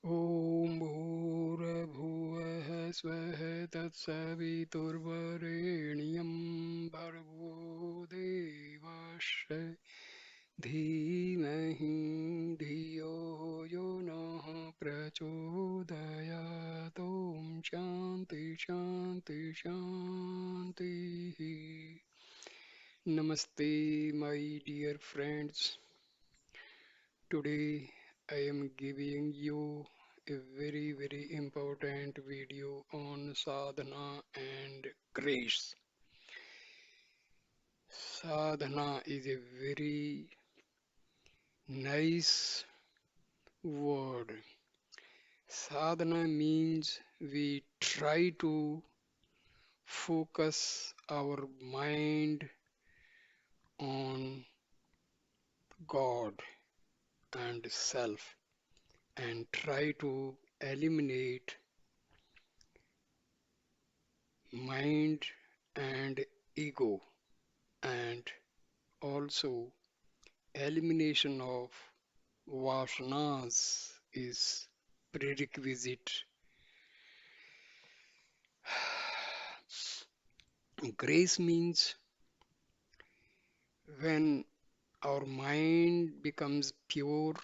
ॐ भूर्भुवः स्वः तत्सवितुर्वरेण्यं भर्गो देवस्य धीमहि धियो यो नः प्रचोदयात् ॐ शान्ति शान्ति शान्तिः. Namaste, my dear friends. Today I am giving you a very important video on sadhana and grace. Sadhana is a very nice word. Sadhana means we try to focus our mind on God and self and try to eliminate mind and ego, and also elimination of vasanas is prerequisite. Grace means when our mind becomes pure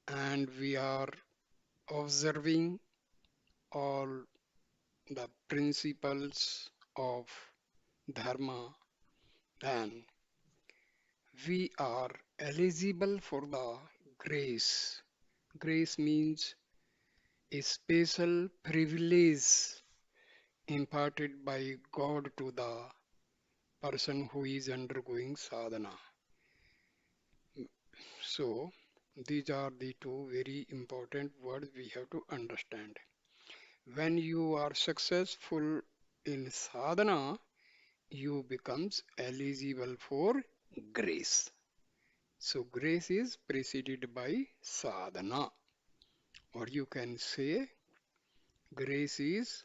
and we are observing all the principles of dharma, then we are eligible for the grace. Grace means a special privilege imparted by God to the person who is undergoing sadhana. So, these are the two very important words we have to understand. When you are successful in sadhana, you becomes eligible for grace. So, grace is preceded by sadhana, or you can say grace is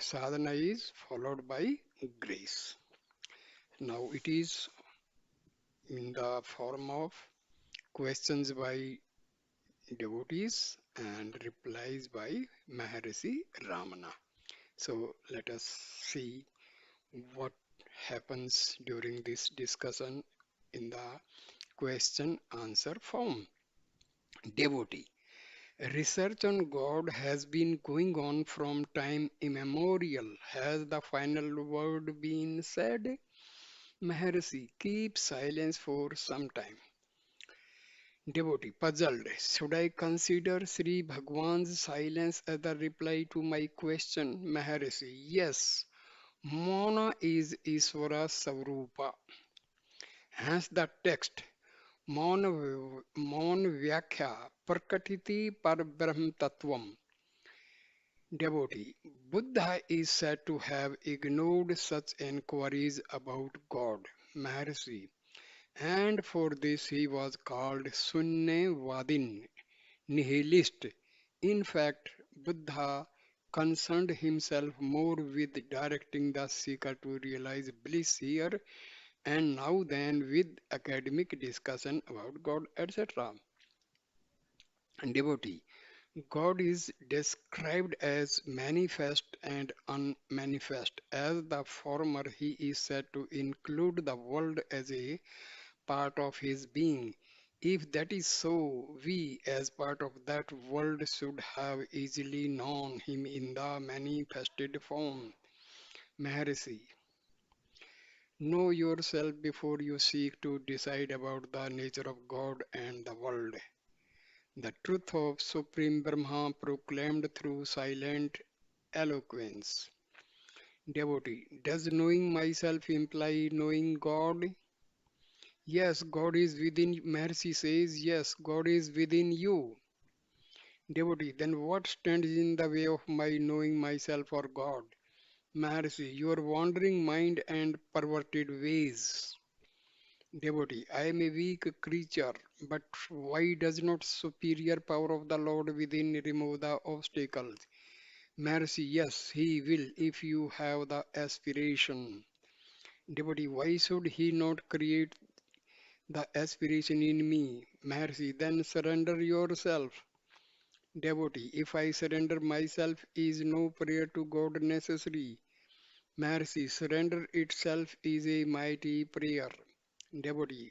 sadhana is followed by grace. Now, it is in the form of questions by devotees and replies by Maharshi Ramana. So let us see what happens during this discussion in the question answer form. Devotee. Research on God has been going on from time immemorial. Has the final word been said? Maharshi, keep silence for some time. Devotee, puzzled, should I consider Sri Bhagwan's silence as the reply to my question? Maharshi, yes. Mona is Iswara Savrupa. Hence the text, Mon Vyakhya Prakatiti Parbrahm Tattvam. Devotee, Buddha is said to have ignored such enquiries about God. Maharshi, and for this he was called Sunyavadin, nihilist. In fact, Buddha concerned himself more with directing the seeker to realize bliss here and now than with academic discussion about God, etc. And devotee, God is described as manifest and unmanifest. As the former, he is said to include the world as a part of his being. If that is so, we, as part of that world, should have easily known him in the manifested form. Maharshi, know yourself before you seek to decide about the nature of God and the world. The truth of Supreme Brahma proclaimed through silent eloquence. Devotee, does knowing myself imply knowing God? Yes, God is within. Mercy says, yes, God is within you. Devotee, then what stands in the way of my knowing myself or God? Mercy, your wandering mind and perverted ways. Devotee, I am a weak creature, but why does not superior power of the Lord within remove the obstacles? Mercy, yes, He will if you have the aspiration. Devotee, why should He not create the aspiration in me. Maharshi, then surrender yourself. Devotee, if I surrender myself, is no prayer to God necessary? Maharshi, surrender itself is a mighty prayer. Devotee,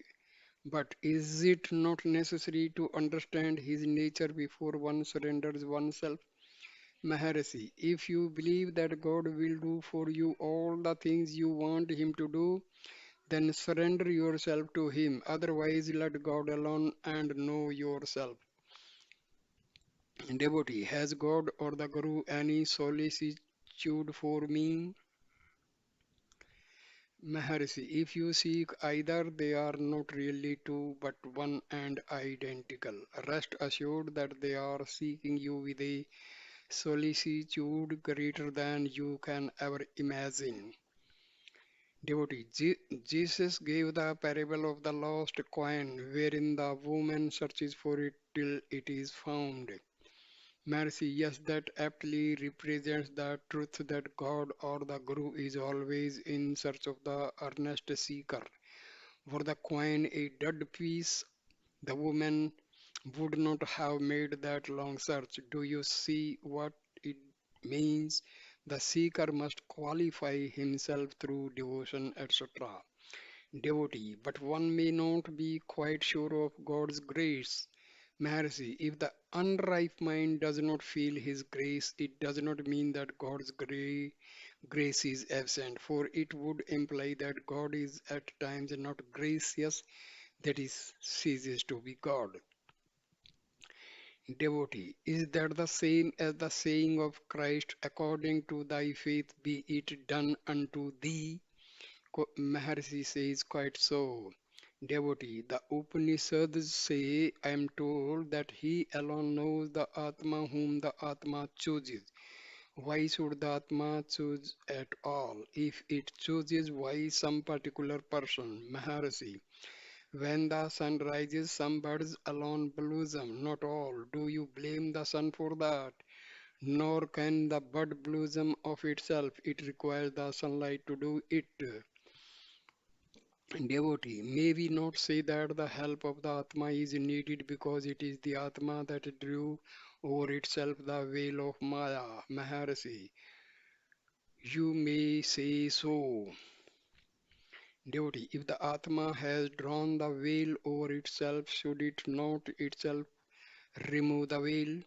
but is it not necessary to understand his nature before one surrenders oneself? Maharshi, if you believe that God will do for you all the things you want him to do, then surrender yourself to him. Otherwise, let God alone and know yourself. Devotee, has God or the Guru any solicitude for me? Maharshi, if you seek either, they are not really two but one and identical. Rest assured that they are seeking you with a solicitude greater than you can ever imagine. Devotee, Jesus gave the parable of the lost coin, wherein the woman searches for it till it is found. Mercy, yes, that aptly represents the truth that God or the Guru is always in search of the earnest seeker. Were the coin a dead piece, the woman would not have made that long search. Do you see what it means? The seeker must qualify himself through devotion, etc. Devotee, but one may not be quite sure of God's grace. Mercy, if the unripe mind does not feel His grace, it does not mean that God's grace is absent, for it would imply that God is at times not gracious, that is, ceases to be God. Devotee, is that the same as the saying of Christ, according to thy faith be it done unto thee? Maharshi says, quite so. Devotee, the Upanishads say, I am told that he alone knows the Atma whom the Atma chooses. Why should the Atma choose at all? If it chooses, why some particular person? Maharshi, when the sun rises, some birds alone blossom, not all. Do you blame the sun for that? Nor can the bud blossom of itself. It requires the sunlight to do it. Devotee, may we not say that the help of the Atma is needed because it is the Atma that drew over itself the veil of Maya, Maharshi. You may say so. Devotee, if the Atma has drawn the veil over itself, should it not itself remove the veil?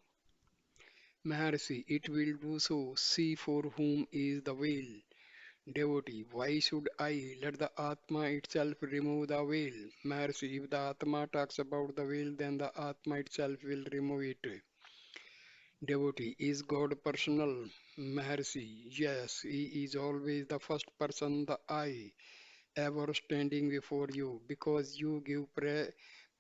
Maharshi, it will do so. See for whom is the veil. Devotee, why should I let the Atma itself remove the veil? Maharshi, if the Atma talks about the veil, then the Atma itself will remove it. Devotee, is God personal? Maharshi, yes, He is always the first person, the I, ever standing before you. Because you give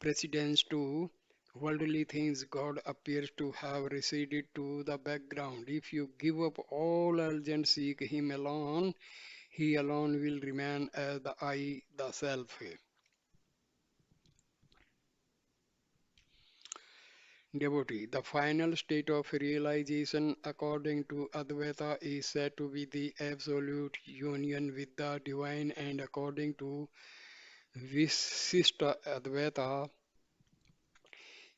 precedence to worldly things, God appears to have receded to the background. If you give up all else and seek Him alone, he alone will remain as the I, the Self. Devotee, the final state of realization according to Advaita is said to be the absolute union with the divine, and according to Visishta Advaita,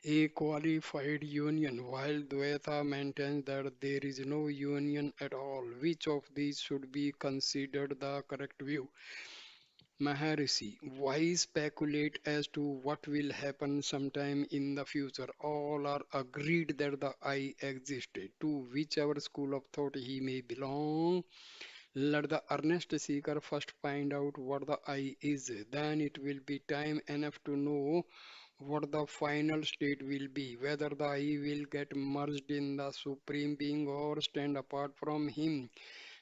a qualified union, while Dvaita maintains that there is no union at all. Which of these should be considered the correct view? Maharishi, why speculate as to what will happen sometime in the future? All are agreed that the I existed. To whichever school of thought he may belong, let the earnest seeker first find out what the I is. Then it will be time enough to know what the final state will be, whether the I will get merged in the Supreme Being or stand apart from Him.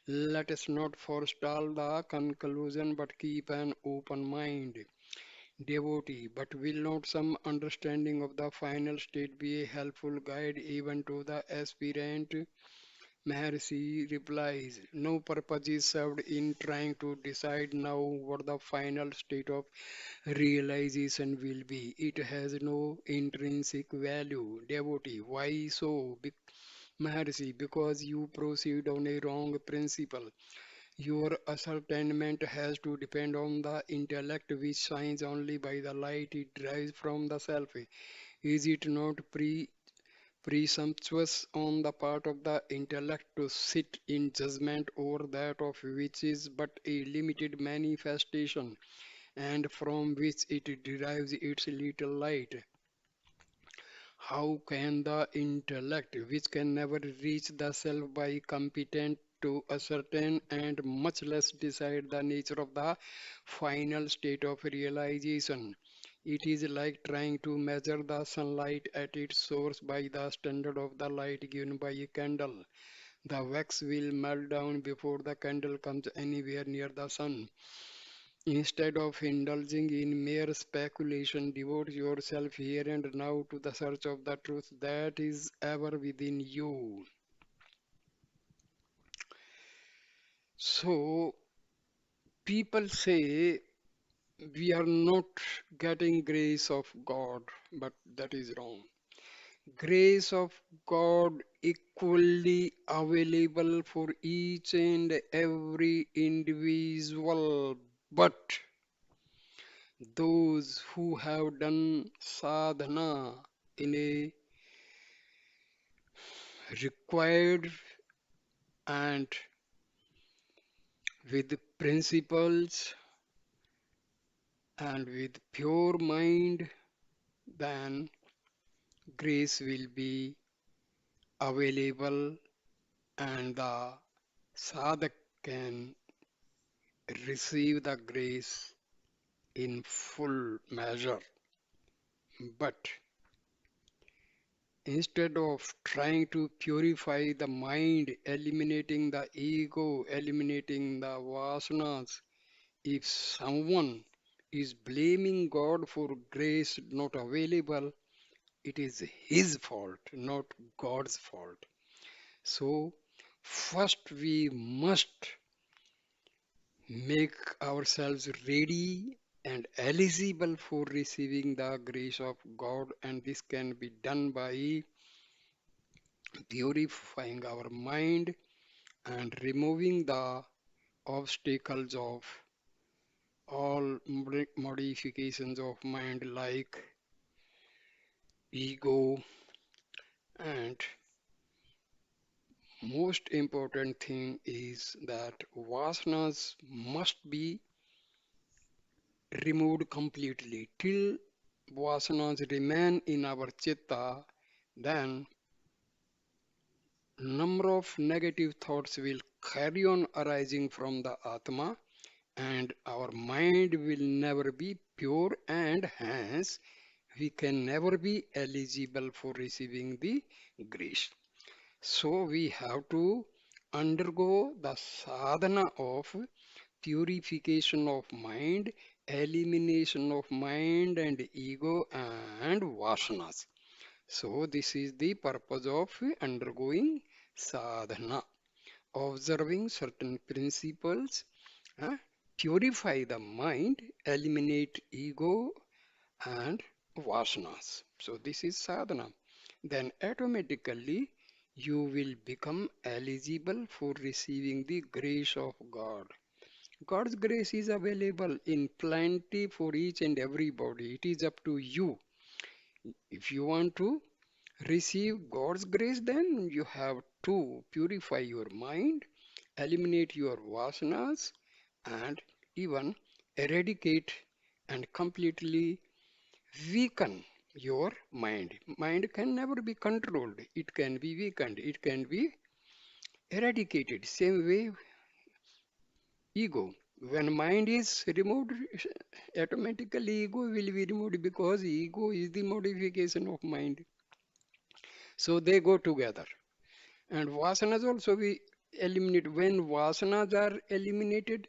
Let us not forestall the conclusion but keep an open mind. Devotee, but will not some understanding of the final state be a helpful guide even to the aspirant? Maharshi replies, no purpose is served in trying to decide now what the final state of realization will be. It has no intrinsic value. Devotee, why so? Maharshi, because you proceed on a wrong principle. Your ascertainment has to depend on the intellect which shines only by the light it derives from the self. Is it not presumptuous on the part of the intellect to sit in judgment over that of which is but a limited manifestation, and from which it derives its little light? How can the intellect, which can never reach the self by competent to ascertain and much less decide the nature of the final state of realization? It is like trying to measure the sunlight at its source by the standard of the light given by a candle. The wax will melt down before the candle comes anywhere near the sun. Instead of indulging in mere speculation, devote yourself here and now to the search of the truth that is ever within you. So, people say we are not getting grace of God, but that is wrong. Grace of God equally available for each and every individual, but those who have done sadhana in a required and with principles and with pure mind, then grace will be available and the sadhak can receive the grace in full measure. But instead of trying to purify the mind, eliminating the ego, eliminating the vasanas, if someone is blaming God for grace not available, it is his fault, not God's fault. So, first we must make ourselves ready and eligible for receiving the grace of God, and this can be done by purifying our mind and removing the obstacles of all modifications of mind like ego, and most important thing is that vasanas must be removed completely. Till vasanas remain in our chitta, then number of negative thoughts will carry on arising from the atma, and our mind will never be pure, and hence we can never be eligible for receiving the grace. So we have to undergo the sadhana of purification of mind, elimination of mind and ego and vasanas. So this is the purpose of undergoing sadhana, observing certain principles, uh, purify the mind, eliminate ego and vasanas. So this is sadhana. Then automatically you will become eligible for receiving the grace of God. God's grace is available in plenty for each and everybody. It is up to you. If you want to receive God's grace, then you have to purify your mind, eliminate your vasanas, and even eradicate and completely weaken your mind. Mind can never be controlled. It can be weakened. It can be eradicated. Same way, ego. When mind is removed, automatically ego will be removed because ego is the modification of mind. So they go together. And vasanas also we eliminate. When vasanas are eliminated,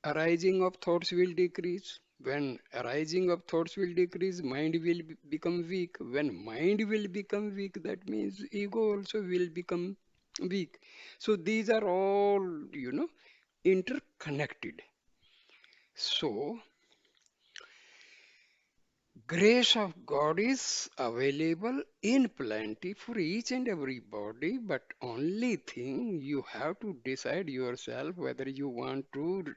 arising of thoughts will decrease. When arising of thoughts will decrease, mind will become weak. When mind will become weak, that means ego also will become weak. So these are all, interconnected. So Grace of God is available in plenty for each and everybody, but only thing you have to decide yourself whether you want to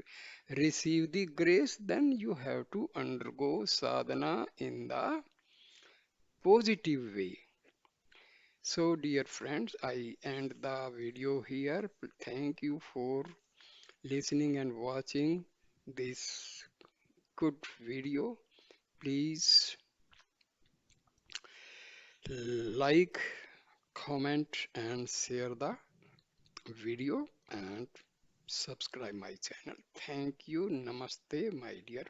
receive the grace. Then you have to undergo sadhana in the positive way. So, dear friends, I end the video here. Thank you for listening and watching this good video. Please like, comment, and share the video and subscribe my channel. Thank you. Namaste, my dear